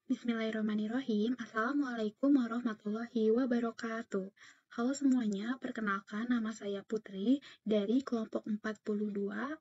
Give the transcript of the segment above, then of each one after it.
Bismillahirrahmanirrahim. Assalamualaikum warahmatullahi wabarakatuh. Halo semuanya, perkenalkan nama saya Putri dari kelompok 42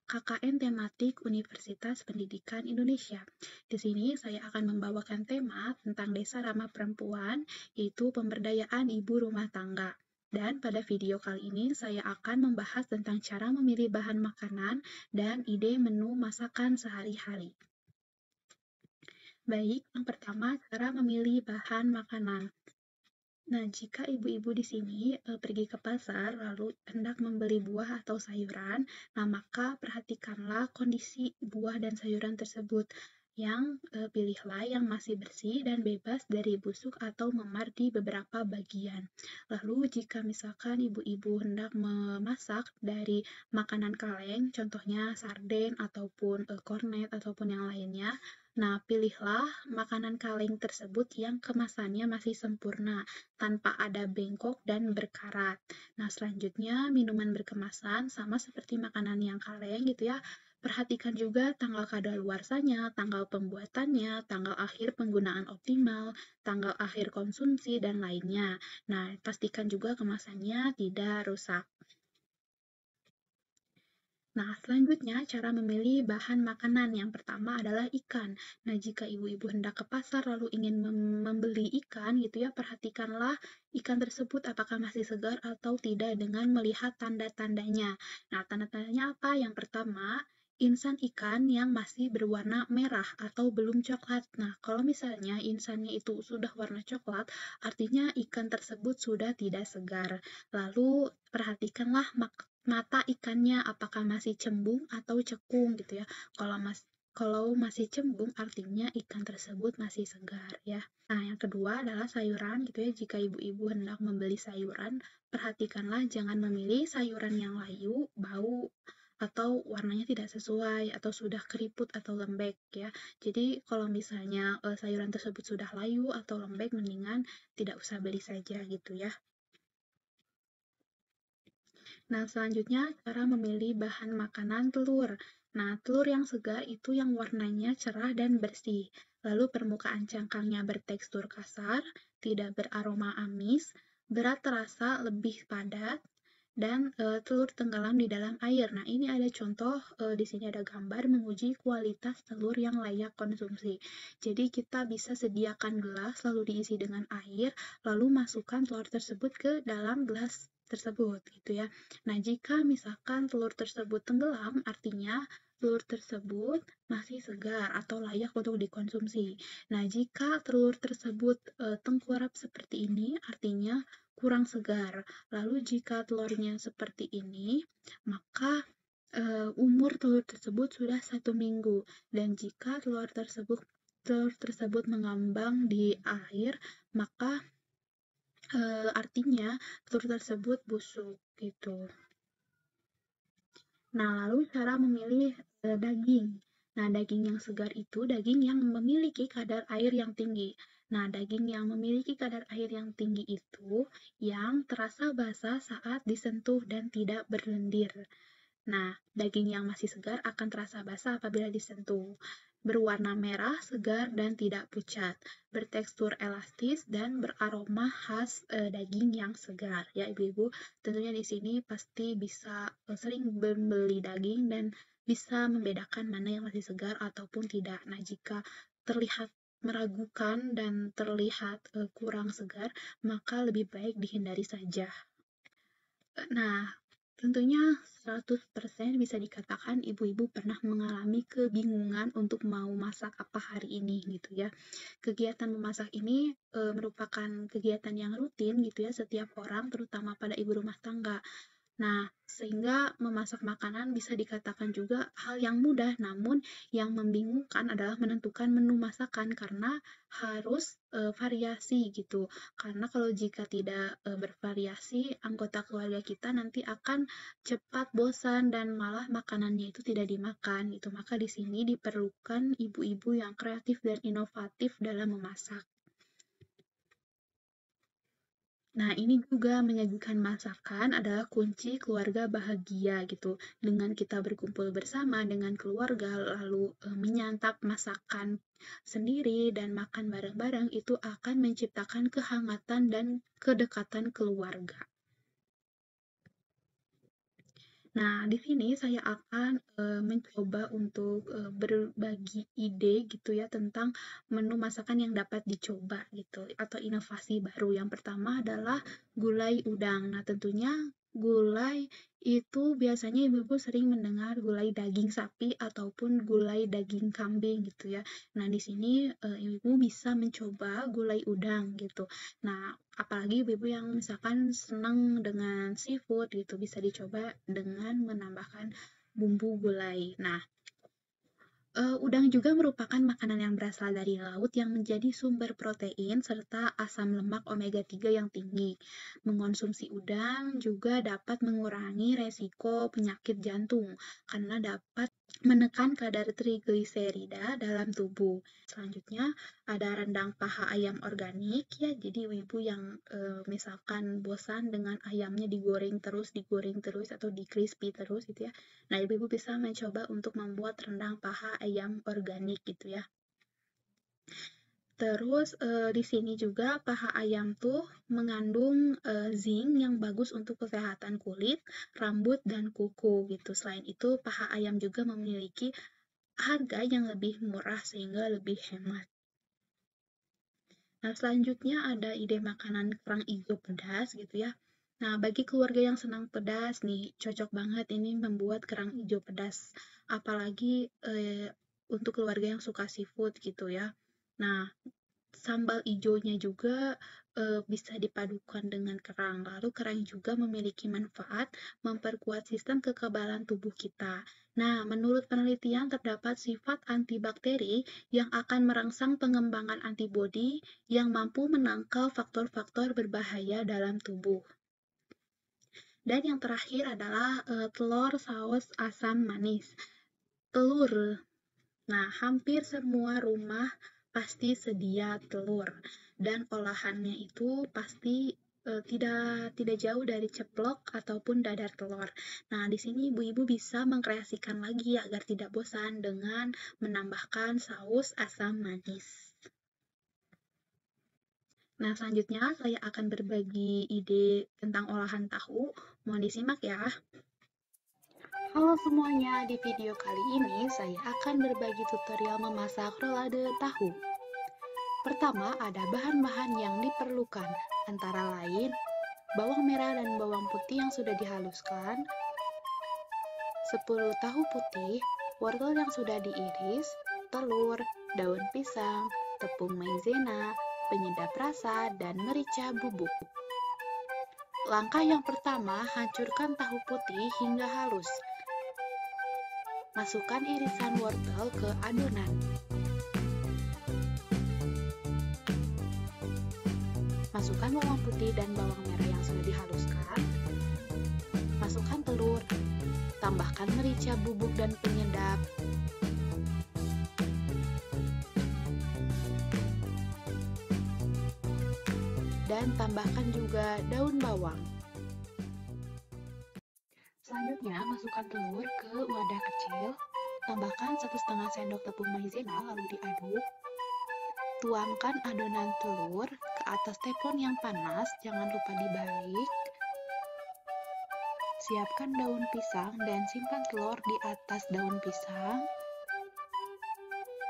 KKN Tematik Universitas Pendidikan Indonesia. Di sini saya akan membawakan tema tentang Desa Ramah Perempuan, yaitu pemberdayaan ibu rumah tangga. Dan pada video kali ini saya akan membahas tentang cara memilih bahan makanan dan ide menu masakan sehari-hari. Baik, yang pertama cara memilih bahan makanan. Nah, jika ibu-ibu di sini pergi ke pasar lalu hendak membeli buah atau sayuran, nah maka perhatikanlah kondisi buah dan sayuran tersebut. Yang pilihlah yang masih bersih dan bebas dari busuk atau memar di beberapa bagian. Lalu jika misalkan ibu-ibu hendak memasak dari makanan kaleng, contohnya sarden ataupun kornet ataupun yang lainnya, nah pilihlah makanan kaleng tersebut yang kemasannya masih sempurna tanpa ada bengkok dan berkarat. Nah, selanjutnya minuman berkemasan sama seperti makanan yang kaleng gitu ya. Perhatikan juga tanggal kadaluarsanya, tanggal pembuatannya, tanggal akhir penggunaan optimal, tanggal akhir konsumsi, dan lainnya. Nah, pastikan juga kemasannya tidak rusak. Nah, selanjutnya cara memilih bahan makanan yang pertama adalah ikan. Nah, jika ibu-ibu hendak ke pasar lalu ingin membeli ikan gitu ya, perhatikanlah ikan tersebut apakah masih segar atau tidak dengan melihat tanda-tandanya. Nah, tanda-tandanya apa? Yang pertama, insan ikan yang masih berwarna merah atau belum coklat. Nah, kalau misalnya insannya itu sudah warna coklat, artinya ikan tersebut sudah tidak segar. Lalu, perhatikanlah mata ikannya apakah masih cembung atau cekung gitu ya. Kalau masih cembung artinya ikan tersebut masih segar ya. Nah, yang kedua adalah sayuran gitu ya. Jika ibu-ibu hendak membeli sayuran, perhatikanlah jangan memilih sayuran yang layu, bau, atau warnanya tidak sesuai atau sudah keriput atau lembek ya. Jadi kalau misalnya sayuran tersebut sudah layu atau lembek, mendingan tidak usah beli saja gitu ya. Nah, selanjutnya cara memilih bahan makanan telur. Nah, telur yang segar itu yang warnanya cerah dan bersih. Lalu permukaan cangkangnya bertekstur kasar, tidak beraroma amis, berat terasa lebih padat, dan telur tenggelam di dalam air. Nah, ini ada contoh, di sini ada gambar menguji kualitas telur yang layak konsumsi. Jadi kita bisa sediakan gelas lalu diisi dengan air, lalu masukkan telur tersebut ke dalam gelas tersebut gitu ya. Nah, jika misalkan telur tersebut tenggelam, artinya telur tersebut masih segar atau layak untuk dikonsumsi. Nah, jika telur tersebut tengkurap seperti ini, artinya kurang segar. Lalu jika telurnya seperti ini, maka umur telur tersebut sudah 1 minggu. Dan jika telur tersebut mengambang di air, maka artinya telur tersebut busuk gitu. Nah, lalu cara memilih daging. Nah, daging yang segar itu daging yang memiliki kadar air yang tinggi. Nah, daging yang memiliki kadar air yang tinggi itu yang terasa basah saat disentuh dan tidak berlendir. Nah, daging yang masih segar akan terasa basah apabila disentuh. Berwarna merah, segar, dan tidak pucat. Bertekstur elastis dan beraroma khas daging yang segar. Ya, ibu-ibu, tentunya di sini pasti bisa sering membeli daging dan bisa membedakan mana yang masih segar ataupun tidak. Nah, jika terlihat meragukan dan terlihat kurang segar, maka lebih baik dihindari saja. Nah, tentunya 100% bisa dikatakan ibu-ibu pernah mengalami kebingungan untuk mau masak apa hari ini gitu ya. Kegiatan memasak ini merupakan kegiatan yang rutin gitu ya setiap orang terutama pada ibu rumah tangga. Nah, sehingga memasak makanan bisa dikatakan juga hal yang mudah, namun yang membingungkan adalah menentukan menu masakan karena harus variasi gitu. Karena kalau jika tidak bervariasi, anggota keluarga kita nanti akan cepat bosan dan malah makanannya itu tidak dimakan gitu. Maka di sini diperlukan ibu-ibu yang kreatif dan inovatif dalam memasak. Nah, ini juga menyajikan masakan adalah kunci keluarga bahagia gitu. Dengan kita berkumpul bersama dengan keluarga, lalu menyantap masakan sendiri dan makan bareng-bareng itu akan menciptakan kehangatan dan kedekatan keluarga. Nah, di sini saya akan mencoba untuk berbagi ide gitu ya tentang menu masakan yang dapat dicoba gitu atau inovasi baru. Yang pertama adalah gulai udang. Nah, tentunya gulai itu biasanya ibu-ibu sering mendengar gulai daging sapi ataupun gulai daging kambing gitu ya. Nah, di sini ibu-ibu bisa mencoba gulai udang gitu. Nah, apalagi ibu-ibu yang misalkan senang dengan seafood gitu, bisa dicoba dengan menambahkan bumbu gulai. Nah, udang juga merupakan makanan yang berasal dari laut yang menjadi sumber protein serta asam lemak omega 3 yang tinggi. Mengonsumsi udang juga dapat mengurangi resiko penyakit jantung karena dapat menekan kadar trigliserida dalam tubuh. Selanjutnya ada rendang paha ayam organik ya. Jadi ibu yang misalkan bosan dengan ayamnya digoreng terus atau di crispy terus gitu ya. Nah, ibu-ibu bisa mencoba untuk membuat rendang paha ayam organik gitu ya. Terus di sini juga paha ayam tuh mengandung zinc yang bagus untuk kesehatan kulit, rambut, dan kuku gitu. Selain itu, paha ayam juga memiliki harga yang lebih murah sehingga lebih hemat. Nah, selanjutnya ada ide makanan kerang hijau pedas gitu ya. Nah, bagi keluarga yang senang pedas nih, cocok banget ini membuat kerang hijau pedas. Apalagi untuk keluarga yang suka seafood gitu ya. Nah, sambal hijaunya juga bisa dipadukan dengan kerang. Lalu kerang juga memiliki manfaat memperkuat sistem kekebalan tubuh kita. Nah, menurut penelitian terdapat sifat antibakteri yang akan merangsang pengembangan antibodi yang mampu menangkal faktor-faktor berbahaya dalam tubuh. Dan yang terakhir adalah telur saus asam manis. Telur. Nah, hampir semua rumah pasti sedia telur dan olahannya itu pasti tidak jauh dari ceplok ataupun dadar telur. Nah, di sini ibu-ibu bisa mengkreasikan lagi agar tidak bosan dengan menambahkan saus asam manis. Nah, selanjutnya saya akan berbagi ide tentang olahan tahu. Mohon disimak ya. Halo semuanya, di video kali ini saya akan berbagi tutorial memasak rolade tahu. Pertama, ada bahan-bahan yang diperlukan, antara lain bawang merah dan bawang putih yang sudah dihaluskan, 10 tahu putih, wortel yang sudah diiris, telur, daun pisang, tepung maizena, penyedap rasa, dan merica bubuk. Langkah yang pertama, hancurkan tahu putih hingga halus. Masukkan irisan wortel ke adonan. Masukkan bawang putih dan bawang merah yang sudah dihaluskan. Masukkan telur. Tambahkan merica bubuk dan penyedap. Dan tambahkan juga daun bawang. Selanjutnya, masukkan telur ke wadah kecil. Tambahkan 1,5 sendok tepung maizena lalu diaduk. Tuangkan adonan telur ke atas teflon yang panas, jangan lupa dibalik. Siapkan daun pisang dan simpan telur di atas daun pisang.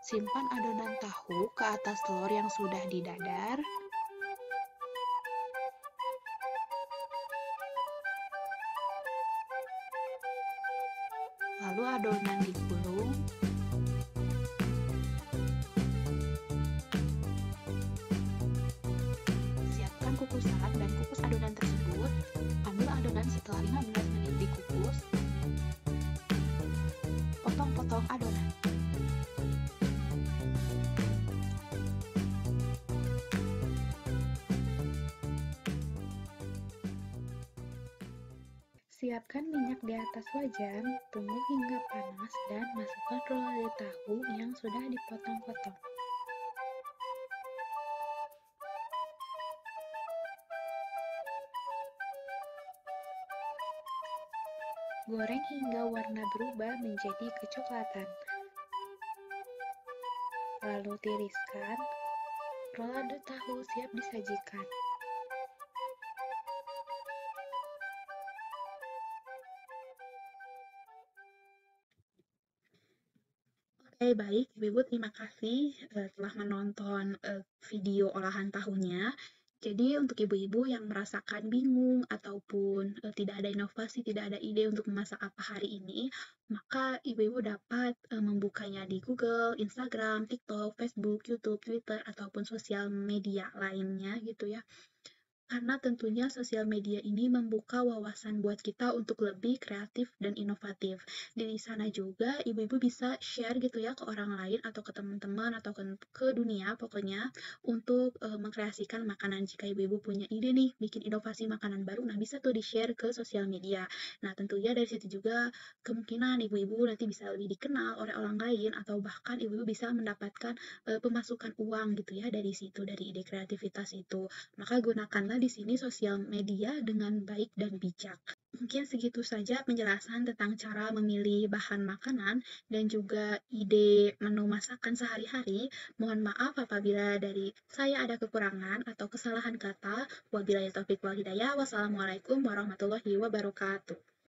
Simpan adonan tahu ke atas telur yang sudah didadar. Lalu adonan digulung. Siapkan kukusan dan kukus adonan tersebut. Ambil adonan setelah 15 menit dikukus. Potong-potong adonan. Siapkan minyak di atas wajan, tunggu hingga panas dan masukkan rolade tahu yang sudah dipotong-potong. Goreng hingga warna berubah menjadi kecoklatan. Lalu tiriskan, rolado tahu siap disajikan. Oke, baik. Ibu-ibu terima kasih telah menonton video olahan tahunya. Jadi untuk ibu-ibu yang merasakan bingung ataupun tidak ada inovasi, tidak ada ide untuk memasak apa hari ini, maka ibu-ibu dapat membukanya di Google, Instagram, TikTok, Facebook, YouTube, Twitter, ataupun sosial media lainnya gitu ya. Karena tentunya sosial media ini membuka wawasan buat kita untuk lebih kreatif dan inovatif. Di sana juga ibu-ibu bisa share gitu ya ke orang lain atau ke teman-teman atau ke dunia pokoknya untuk mengkreasikan makanan. Jika ibu-ibu punya ide nih bikin inovasi makanan baru, nah bisa tuh di-share ke sosial media. Nah tentunya dari situ juga kemungkinan ibu-ibu nanti bisa lebih dikenal oleh orang lain atau bahkan ibu-ibu bisa mendapatkan pemasukan uang gitu ya dari situ, dari ide kreativitas itu. Maka gunakanlah di sini sosial media dengan baik dan bijak. Mungkin segitu saja penjelasan tentang cara memilih bahan makanan dan juga ide menu masakan sehari-hari. Mohon maaf apabila dari saya ada kekurangan atau kesalahan kata. Wabillahi taufiq wal hidayah. Wassalamualaikum warahmatullahi wabarakatuh.